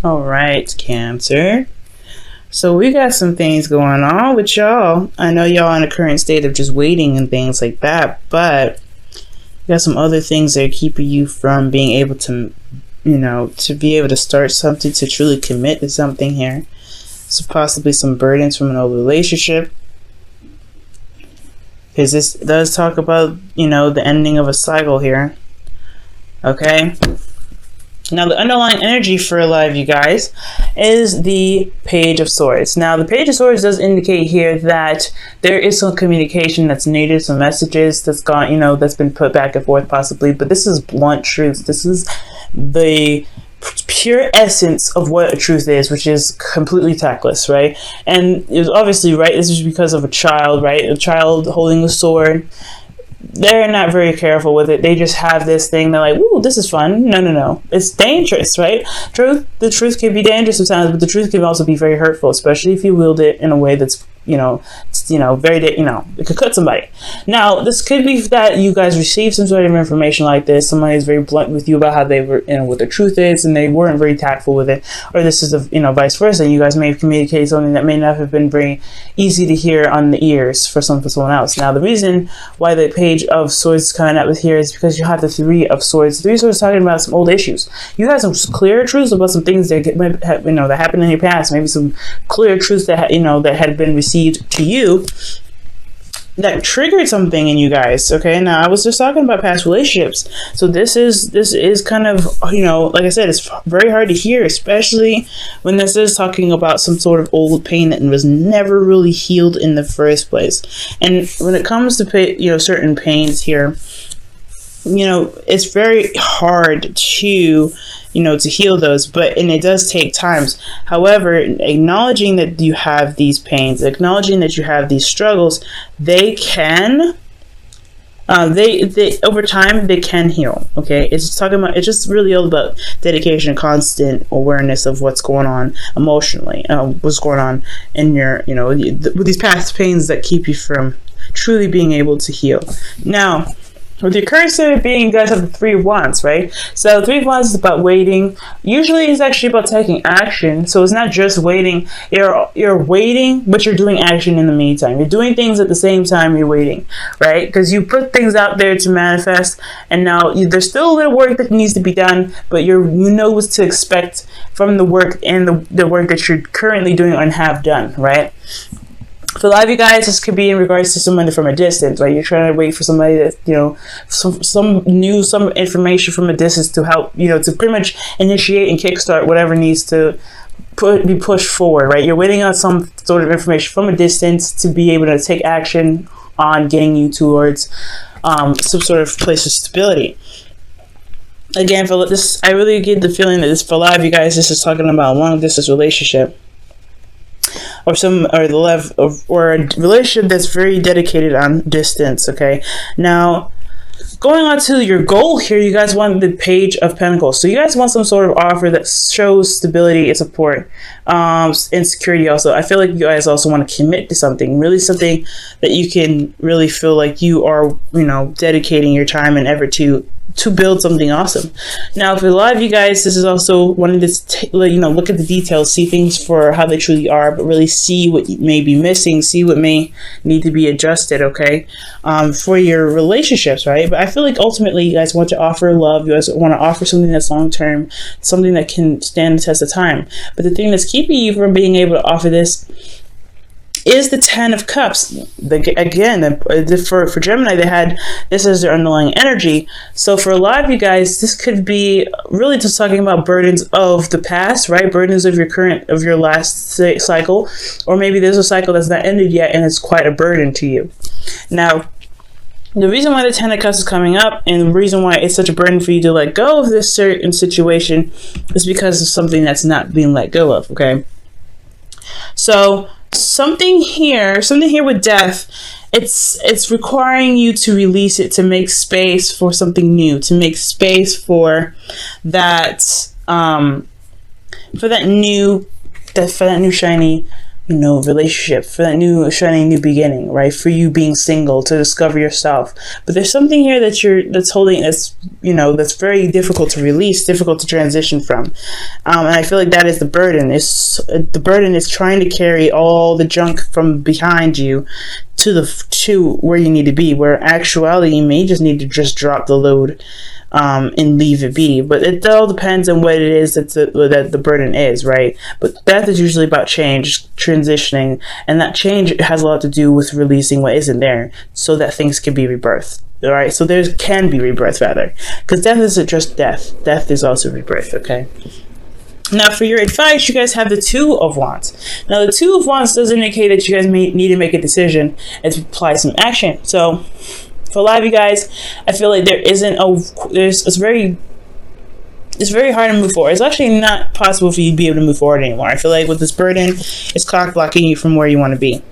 All right, Cancer. So we got some things going on with y'all. I know y'all in a current state of just waiting and things like that, but we got some other things that are keeping you from being able to, to be able to start something, to truly commit to something here. So possibly some burdens from an old relationship. Because this does talk about, the ending of a cycle here. Okay? Now, the underlying energy for life, you guys, is the Page of Swords. Now, the Page of Swords does indicate here that there is some communication that's needed, some messages that's gone, that's been put back and forth possibly, but this is blunt truth. This is the pure essence of what a truth is, which is completely tactless, right? And it was obviously, right, this is because of a child, right? A child holding a sword. They're not very careful with it. They just have this thing. They're like, "Ooh, this is fun." No. It's dangerous, right? The truth can be dangerous sometimes, but the truth can also be very hurtful, especially if you wield it in a way that's, very, it could cut somebody. Now, this could be that you guys received some sort of information like this. Somebody is very blunt with you about how they were, what the truth is, and they weren't very tactful with it. Or this is, vice versa. You guys may have communicated something that may not have been very easy to hear on the ears for someone else. Now, the reason why the Page of Swords is coming out with here is because you have the Three of Swords. The Three of Swords is talking about some old issues. You have some clear truths about some things that that happened in your past. Maybe some clear truths that that had been received to you that triggered something in you guys. Okay, now I was just talking about past relationships, so this is kind of, like I said, it's very hard to hear, especially when this is talking about some sort of old pain that was never really healed in the first place. And when it comes to certain pains here, it's very hard to to heal those, and it does take times. However, acknowledging that you have these pains, acknowledging that you have these struggles, they can they over time they can heal. Okay, it's just really all about dedication, constant awareness of what's going on emotionally, what's going on in your with these past pains that keep you from truly being able to heal. Now, with your current state of being, you guys have the Three of Wands, right? So the Three of Wands is about waiting. Usually it's actually about taking action. So it's not just waiting. You're waiting, but you're doing action in the meantime. You're doing things at the same time you're waiting, right? Because you put things out there to manifest, and now there's still a little work that needs to be done, but you know what to expect from the work and the work that you're currently doing and have done, right? For a lot of you guys, this could be in regards to somebody from a distance, right? You're trying to wait for somebody that, some information from a distance to help, to pretty much initiate and kickstart whatever needs to be pushed forward, right? You're waiting on some sort of information from a distance to be able to take action on getting you towards some sort of place of stability. Again, for this, I really get the feeling that for a lot of you guys, this is talking about a long distance relationship. Or a relationship that's very dedicated on distance. Okay, now going on to your goal here, you guys want the Page of Pentacles. So you guys want some sort of offer that shows stability and support, and security. Also, I feel like you guys also want to commit to something, really something that you can really feel like you are, dedicating your time and effort to build something awesome. Now, for a lot of you guys, this is also wanting to look at the details, see things for how they truly are, but really see what you may be missing, see what may need to be adjusted, okay, for your relationships, right? But I feel like ultimately you guys want to offer love. You guys want to offer something that's long-term, something that can stand the test of time. But the thing that's keeping you from being able to offer this is the Ten of Cups. For Gemini, they had this as their underlying energy. So for a lot of you guys, this could be really just talking about burdens of the past, right? Burdens of your last cycle, or maybe there's a cycle that's not ended yet and it's quite a burden to you. Now, the reason why the Ten of Cups is coming up, and the reason why it's such a burden for you to let go of this certain situation, is because of something that's not being let go of, okay? So something here with death, it's requiring you to release it, to make space for something new, to make space for that new shiny relationship, for that new shining new beginning, right? For you being single, to discover yourself. But there's something here that's holding, that's very difficult to release, difficult to transition from. And I feel like that is the burden. The burden is trying to carry all the junk from behind you to where you need to be, where actuality you may just need to just drop the load and leave it be. But it all depends on what it is that the burden is, right? But death is usually about change, transitioning, and that change has a lot to do with releasing what isn't there so that things can be rebirthed. All right, so there can be rebirth, rather, because death isn't just death. Death is also rebirth, okay? Now, for your advice, you guys have the Two of Wands. Now, the Two of Wands does indicate that you guys may need to make a decision and to apply some action. So, for a lot of you guys, I feel like it's very hard to move forward. It's actually not possible for you to be able to move forward anymore. I feel like with this burden, it's cock blocking you from where you want to be.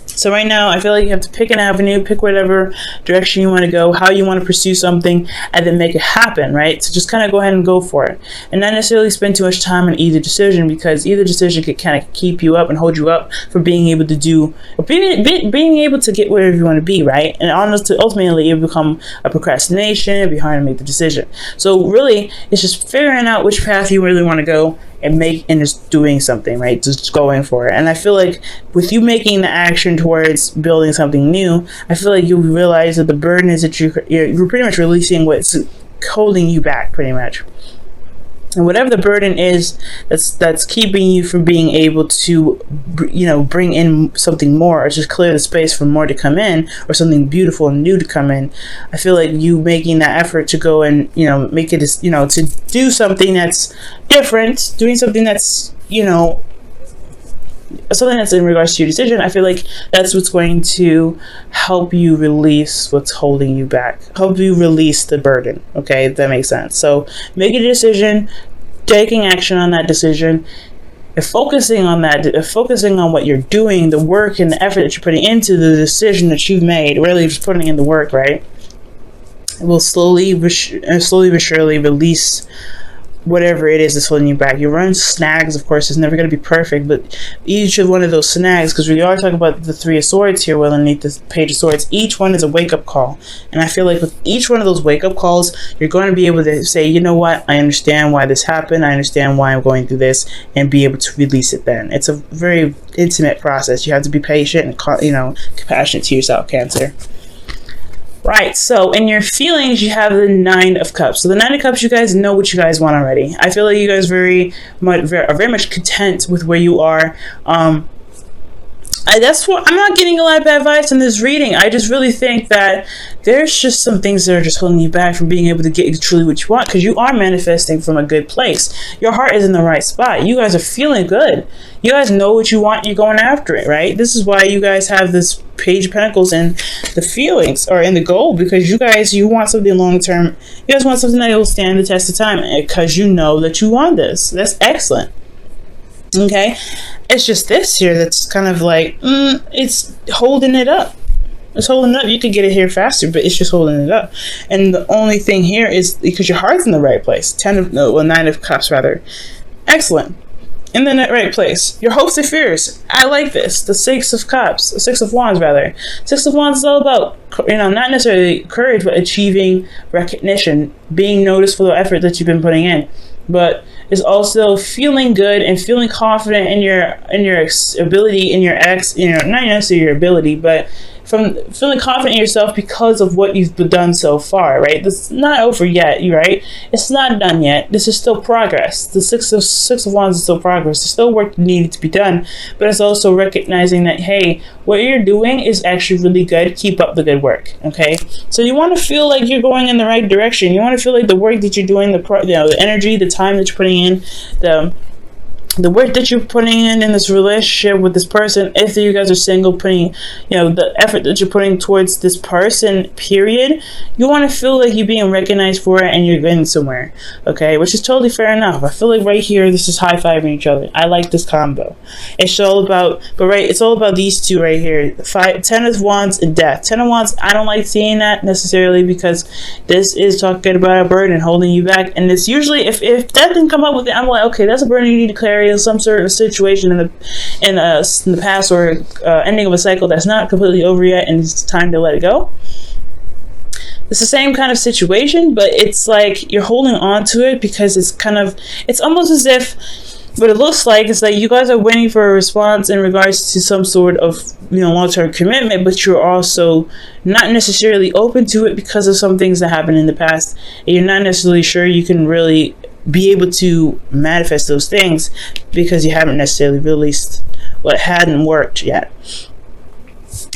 So right now, I feel like you have to pick an avenue, pick whatever direction you want to go, how you want to pursue something, and then make it happen, right? So just kind of go ahead and go for it. And not necessarily spend too much time on either decision, because either decision could kind of keep you up and hold you up from being able to being able to get wherever you want to be, right? And ultimately, it will become a procrastination. It'll be hard to make the decision. So really, it's just figuring out which path you really want to go and just doing something, right? Just going for it. And I feel like with you making the action towards building something new, I feel like you realize that the burden is that you're pretty much releasing what's holding you back, pretty much. And whatever the burden is that's keeping you from being able to, bring in something more, or just clear the space for more to come in, or something beautiful and new to come in, I feel like you making that effort to go and, make it, to do something that's different, doing something that's, something that's in regards to your decision, I feel like that's what's going to help you release what's holding you back, help you release the burden. Okay, if that makes sense. So make a decision, taking action on that decision, and focusing on what you're doing, the work and the effort that you're putting into the decision that you've made, really just putting in the work, right? It will slowly but surely release whatever it is that's holding you back. You run snags, of course, it's never going to be perfect, but each of one of those snags, because we are talking about the Three of Swords here, well, underneath the Page of Swords, each one is a wake-up call. And I feel like with each one of those wake-up calls, you're going to be able to say, you know what, I understand why this happened, I understand why I'm going through this, and be able to release it then. It's a very intimate process. You have to be patient and, compassionate to yourself, Cancer. Right, so in your feelings, you have the Nine of Cups. So the Nine of Cups, you guys know what you guys want already. I feel like you guys are very much content with where you are. That's what I'm not getting a lot of bad advice in this reading. I just really think that there's just some things that are just holding you back from being able to get truly what you want, because you are manifesting from a good place. Your heart is in the right spot. You guys are feeling good. You guys know what you want. You're going after it, right? This is why you guys have this Page of Pentacles in the feelings, or in the goal, because you want something long term. You guys want something that will stand the test of time, because you know that you want this. That's excellent. Okay, it's just this here that's kind of like it's holding it up. It's holding it up. You could get it here faster, but it's just holding it up. And the only thing here is because your heart's in the right place. Nine of Cups, rather. Excellent. In the right place. Your hopes and fears. I like this. The Six of Cups. Six of Wands, rather. Six of Wands is all about, not necessarily courage, but achieving recognition, being noticed for the effort that you've been putting in. But it's also feeling good and feeling confident in your ability, not necessarily your ability, but from feeling confident in yourself because of what you've done so far, right? This is not over yet, right? It's not done yet. This is still progress. The Six of Wands is still progress. There's still work needed to be done, but it's also recognizing that, hey, what you're doing is actually really good. Keep up the good work, okay? So you want to feel like you're going in the right direction. You want to feel like the work that you're doing, the energy, the time that you're putting in, the work that you're putting in this relationship with this person, if you guys are single, putting, the effort that you're putting towards this person, period, you want to feel like you're being recognized for it and you're getting somewhere, okay? Which is totally fair enough. I feel like right here, this is high-fiving each other. I like this combo. It's all about, it's all about these two right here. Ten of Wands and Death. Ten of Wands, I don't like seeing that necessarily, because this is talking about a burden holding you back. And it's usually, if Death didn't come up with it, I'm like, okay, that's a burden you need to carry. carrying some sort of situation in the past, or ending of a cycle that's not completely over yet, and it's time to let it go. It's the same kind of situation, but it's like you're holding on to it because it's almost as if, what it looks like is like you guys are waiting for a response in regards to some sort of, long-term commitment, but you're also not necessarily open to it because of some things that happened in the past, and you're not necessarily sure you can really be able to manifest those things because you haven't necessarily released what hadn't worked yet.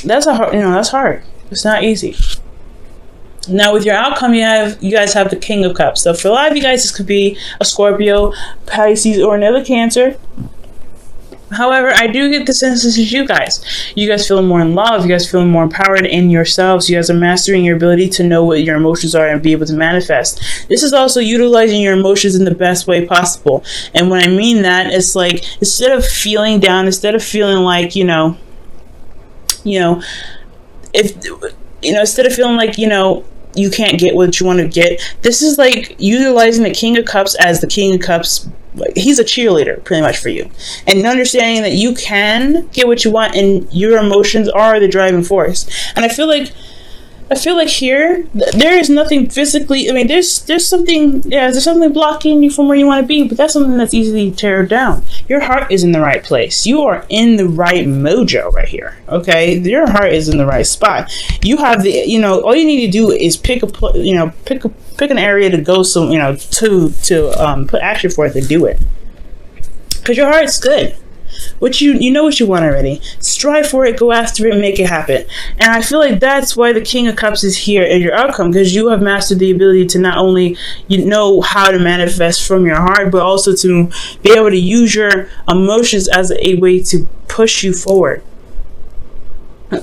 That's that's hard. It's not easy. Now with your outcome, you guys have the King of Cups. So for a lot of you guys, this could be a Scorpio, Pisces, or another Cancer. However, I do get the sense this is you guys. You guys feel more in love. You guys feel more empowered in yourselves. You guys are mastering your ability to know what your emotions are and be able to manifest. This is also utilizing your emotions in the best way possible. And when I mean that, it's like, instead of feeling down, instead of feeling like, instead of feeling like, you can't get what you want to get, this is like utilizing the King of Cups as the King of Cups. He's a cheerleader pretty much for you, and understanding that you can get what you want and your emotions are the driving force. And I feel like here there is nothing physically, there's something blocking you from where you want to be, but that's something that's easily tear down. Your heart is in the right place. You are in the right mojo right here. Okay, your heart is in the right spot. You have the, all you need to do is pick an area to go, to put action for it, to do it, because your heart's good. You know what you want already. Strive for it, go after it, make it happen. And I feel like that's why the King of Cups is here in your outcome, because you have mastered the ability to not only know how to manifest from your heart, but also to be able to use your emotions as a way to push you forward.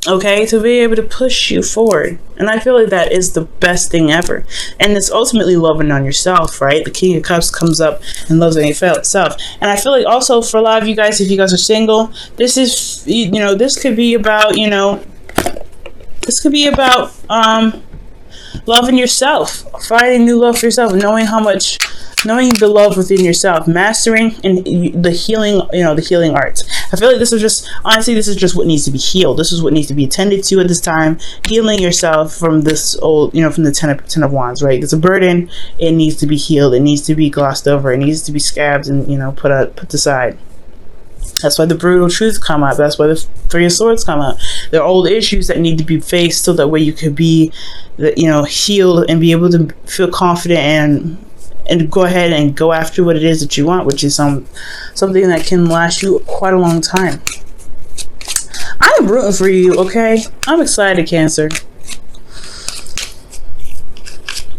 Okay, to be able to push you forward. And I feel like that is the best thing ever. And it's ultimately loving on yourself, right? The King of Cups comes up and loves on yourself. And I feel like also for a lot of you guys, if you guys are single, this is, this could be about, loving yourself, finding new love for yourself, knowing the love within yourself, mastering and the healing, the healing arts. I feel like this is just what needs to be healed. This is what needs to be attended to at this time. Healing yourself from this old, from the Ten of Wands, right? It's a burden. It needs to be healed. It needs to be glossed over. It needs to be scabbed and, put aside. That's why the brutal truth come up. That's why the Three of Swords come up. There are old issues that need to be faced so that way you could be, healed and be able to feel confident and go ahead and go after what it is that you want, which is something that can last you quite a long time. I am rooting for you, okay? I'm excited, Cancer.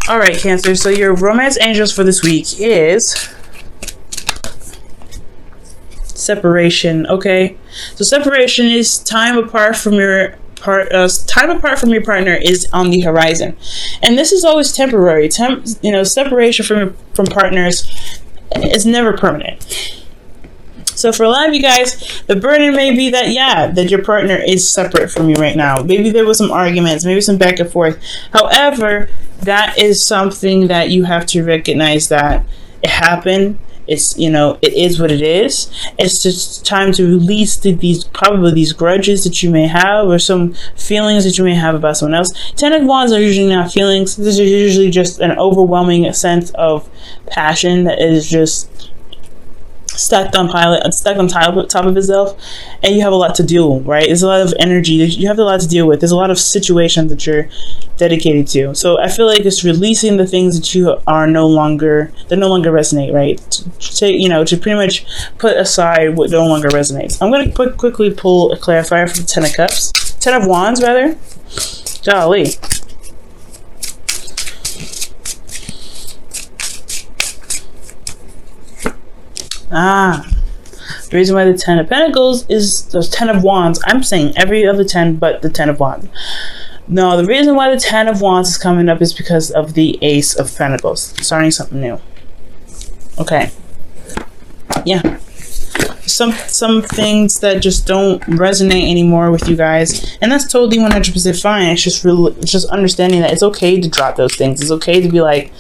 All right, Cancer. So your romance angels for this week is separation. Okay, so separation is time apart from your partner is on the horizon, and this is always temporary. Separation from partners is never permanent. So for a lot of you guys, the burden may be that your partner is separate from you right now. Maybe there was some arguments, maybe some back and forth. However, that is something that you have to recognize that it happened. It's, it is what it is. It's just time to release these grudges that you may have, or some feelings that you may have about someone else. Ten of Wands are usually not feelings. This is usually just an overwhelming sense of passion that is just stuck on top of itself, and you have a lot to do, right? There's a lot of energy you have a lot to deal with. There's a lot of situations that you're dedicated to. So I feel like it's releasing the things that you are no longer resonate, right? To pretty much put aside what no longer resonates. I'm going to quickly pull a clarifier for the Ten of Wands rather. Golly. The reason why the Ten of Pentacles is the Ten of Wands. I'm saying every other 10 but the Ten of Wands. No, the reason why the Ten of Wands is coming up is because of the Ace of Pentacles. Starting something new. Okay. Yeah. Some things that just don't resonate anymore with you guys, and that's totally 100% fine. It's just understanding that it's okay to drop those things. It's okay to be like,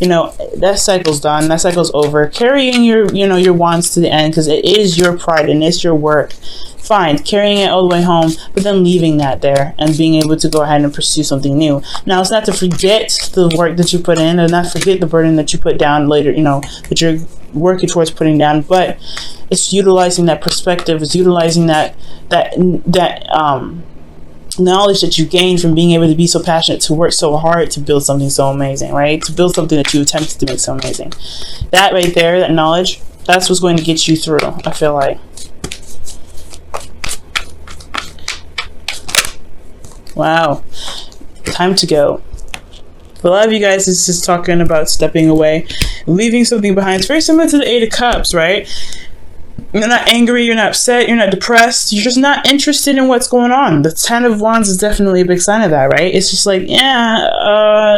you know, that cycle's done. That cycle's over. Carrying your, you know, your wands to the end, because it is your pride and it's your work. Fine, carrying it all the way home, but then leaving that there and being able to go ahead and pursue something new. Now, it's not to forget the work that you put in, and not forget the burden that you put down later, you know, that you're working towards putting down, but it's utilizing that perspective, it's utilizing that knowledge that you gain from being able to be so passionate, to work so hard to build something so amazing, right? To build something that you attempted to make so amazing. That right there, that knowledge, that's what's going to get you through, I feel like. Wow. Time to go. For a lot of you guys, this is talking about stepping away, leaving something behind. It's very similar to the Eight of Cups, right? You're not angry, you're not upset, you're not depressed, you're just not interested in what's going on. The Ten of Wands is definitely a big sign of that, right? It's just like,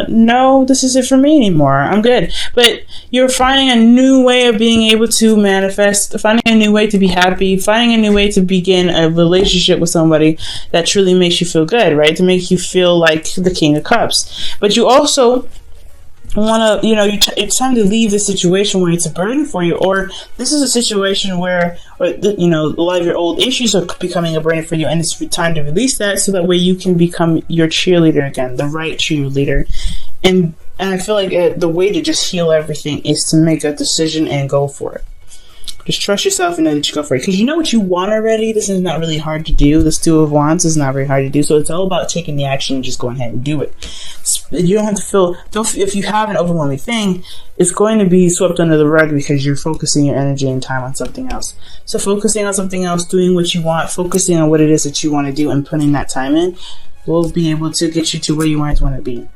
no, this isn't for me anymore. I'm good. But you're finding a new way of being able to manifest, finding a new way to be happy, finding a new way to begin a relationship with somebody that truly makes you feel good, right? To make you feel like the King of Cups. But you also want to, you know, it's time to leave the situation where it's a burden for you, or this is a situation where, you know, a lot of your old issues are becoming a burden for you, and it's time to release that so that way you can become your cheerleader again, the right cheerleader. And I feel like the way to just heal everything is to make a decision and go for it. Just trust yourself and know that you go for it, because you know what you want already. This is not really hard to do. This Two of Wands is not very hard to do, so it's all about taking the action and just going ahead and do it. You don't have to feel, if you have an overwhelming thing, it's going to be swept under the rug because you're focusing your energy and time on something else. So focusing on something else, doing what you want, focusing on what it is that you want to do, and putting that time in will be able to get you to where you might want to be.